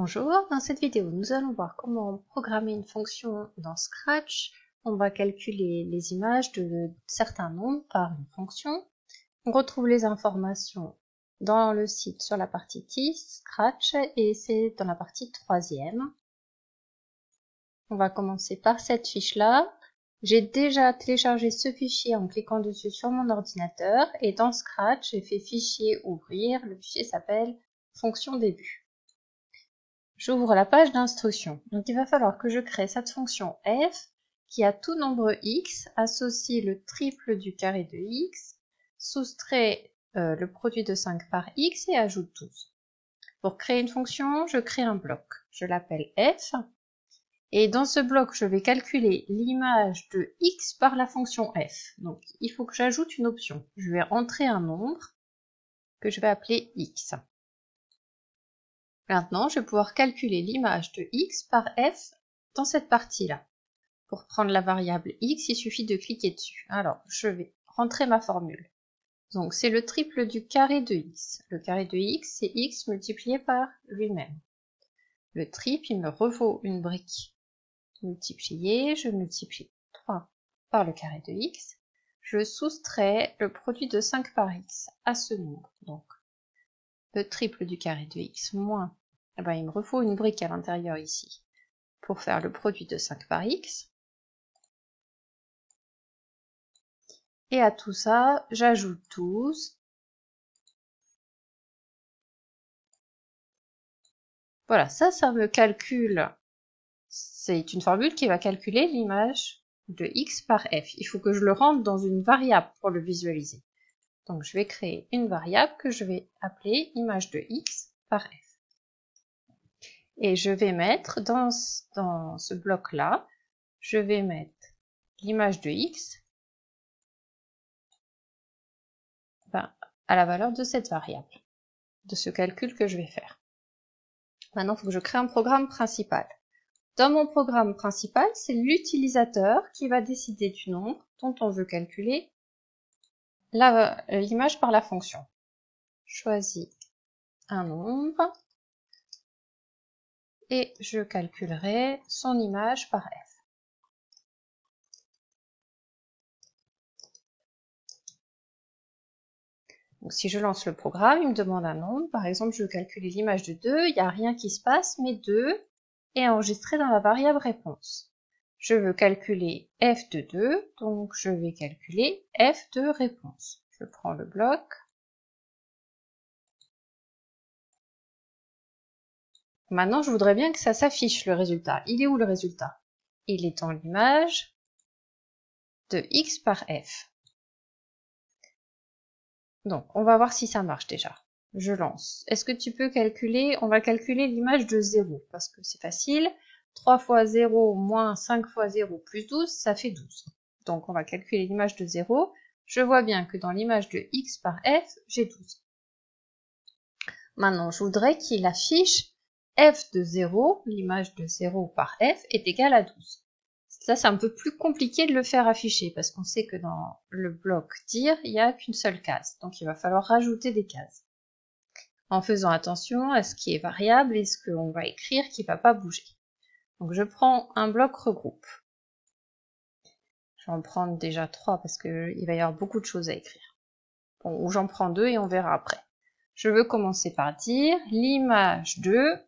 Bonjour, dans cette vidéo, nous allons voir comment programmer une fonction dans Scratch. On va calculer les images de certains nombres par une fonction. On retrouve les informations dans le site sur la partie TIS, Scratch, et c'est dans la partie 3e. On va commencer par cette fiche-là. J'ai déjà téléchargé ce fichier en cliquant dessus sur mon ordinateur, et dans Scratch, j'ai fait fichier ouvrir. Le fichier s'appelle fonction début. J'ouvre la page d'instruction. Donc il va falloir que je crée cette fonction f qui à tout nombre x associe le triple du carré de x, soustrait le produit de 5 par x et ajoute 12. Pour créer une fonction, je crée un bloc. Je l'appelle f. Et dans ce bloc, je vais calculer l'image de x par la fonction f. Donc il faut que j'ajoute une option. Je vais entrer un nombre que je vais appeler x. Maintenant, je vais pouvoir calculer l'image de x par f dans cette partie-là. Pour prendre la variable x, il suffit de cliquer dessus. Alors, je vais rentrer ma formule. Donc, c'est le triple du carré de x. Le carré de x, c'est x multiplié par lui-même. Le triple, il me revaut une brique multipliée. Je multiplie 3 par le carré de x. Je soustrais le produit de 5 par x à ce nombre. Donc, le triple du carré de x moins, il me refaut une brique à l'intérieur ici pour faire le produit de 5 par x. Et à tout ça, j'ajoute 12. Voilà, ça me calcule. C'est une formule qui va calculer l'image de x par f. Il faut que je le rentre dans une variable pour le visualiser. Donc je vais créer une variable que je vais appeler image de x par f. Et je vais mettre dans ce bloc-là, je vais mettre l'image de x à la valeur de cette variable, de ce calcul que je vais faire. Maintenant, il faut que je crée un programme principal. Dans mon programme principal, c'est l'utilisateur qui va décider du nombre dont on veut calculer l'image par la fonction. Je choisis un nombre et je calculerai son image par f. Donc, si je lance le programme, il me demande un nombre. Par exemple, je veux calculer l'image de 2. Il n'y a rien qui se passe, mais 2 est enregistré dans la variable réponse. Je veux calculer f de 2, donc je vais calculer f de réponse. Je prends le bloc. Maintenant, je voudrais bien que ça s'affiche le résultat. Il est où le résultat? Il est dans l'image de x par f. Donc, on va voir si ça marche déjà. Je lance. Est-ce que tu peux calculer? On va calculer l'image de 0, parce que c'est facile. 3 fois 0 moins 5 fois 0 plus 12, ça fait 12. Donc, on va calculer l'image de 0. Je vois bien que dans l'image de x par f, j'ai 12. Maintenant, je voudrais qu'il affiche f de 0, l'image de 0 par f, est égale à 12. Ça, c'est un peu plus compliqué de le faire afficher, parce qu'on sait que dans le bloc dire, il n'y a qu'une seule case. Donc, il va falloir rajouter des cases. En faisant attention à ce qui est variable et ce qu'on va écrire qui ne va pas bouger. Donc, je prends un bloc regroupe. Je vais en prendre déjà 3 parce qu'il va y avoir beaucoup de choses à écrire. Bon, ou j'en prends 2 et on verra après. Je veux commencer par dire l'image de,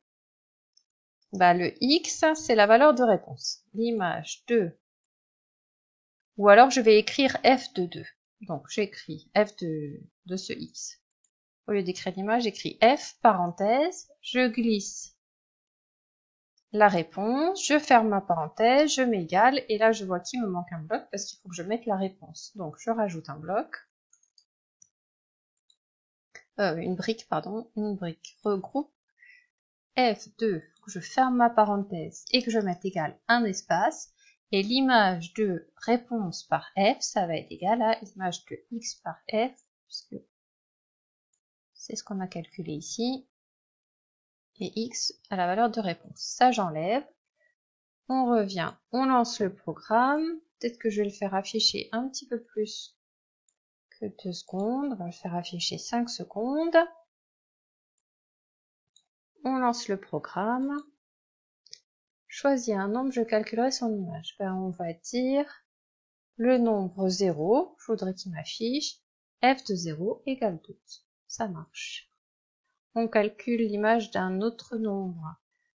le x, c'est la valeur de réponse. L'image de, ou alors je vais écrire f de 2. Donc j'écris f de ce x. Au lieu d'écrire l'image, j'écris f, parenthèse, je glisse la réponse, je ferme ma parenthèse, je m'égale, et là je vois qu'il me manque un bloc parce qu'il faut que je mette la réponse. Donc je rajoute un bloc. Une brique, regroupe f2, que je ferme ma parenthèse et que je mette égal un espace, et l'image de réponse par f, ça va être égal à l'image de x par f, puisque c'est ce qu'on a calculé ici, et x à la valeur de réponse. Ça, j'enlève. On revient, on lance le programme. Peut-être que je vais le faire afficher un petit peu plus que 2 secondes. On va le faire afficher 5 secondes. On lance le programme. Choisis un nombre, je calculerai son image. Ben, on va dire le nombre 0, je voudrais qu'il m'affiche f de 0 égale 12. Ça marche. On calcule l'image d'un autre nombre.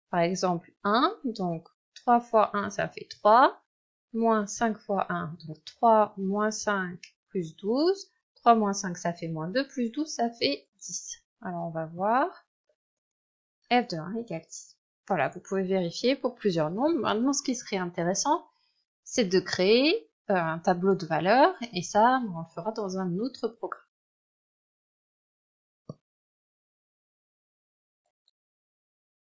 Par exemple 1, donc 3 fois 1 ça fait 3, moins 5 fois 1, donc 3 moins 5 plus 12, 3 moins 5 ça fait moins 2, plus 12 ça fait 10. Alors on va voir, f de 1 égale 10. Voilà, vous pouvez vérifier pour plusieurs nombres. Maintenant, ce qui serait intéressant, c'est de créer un tableau de valeurs, et ça, on le fera dans un autre programme.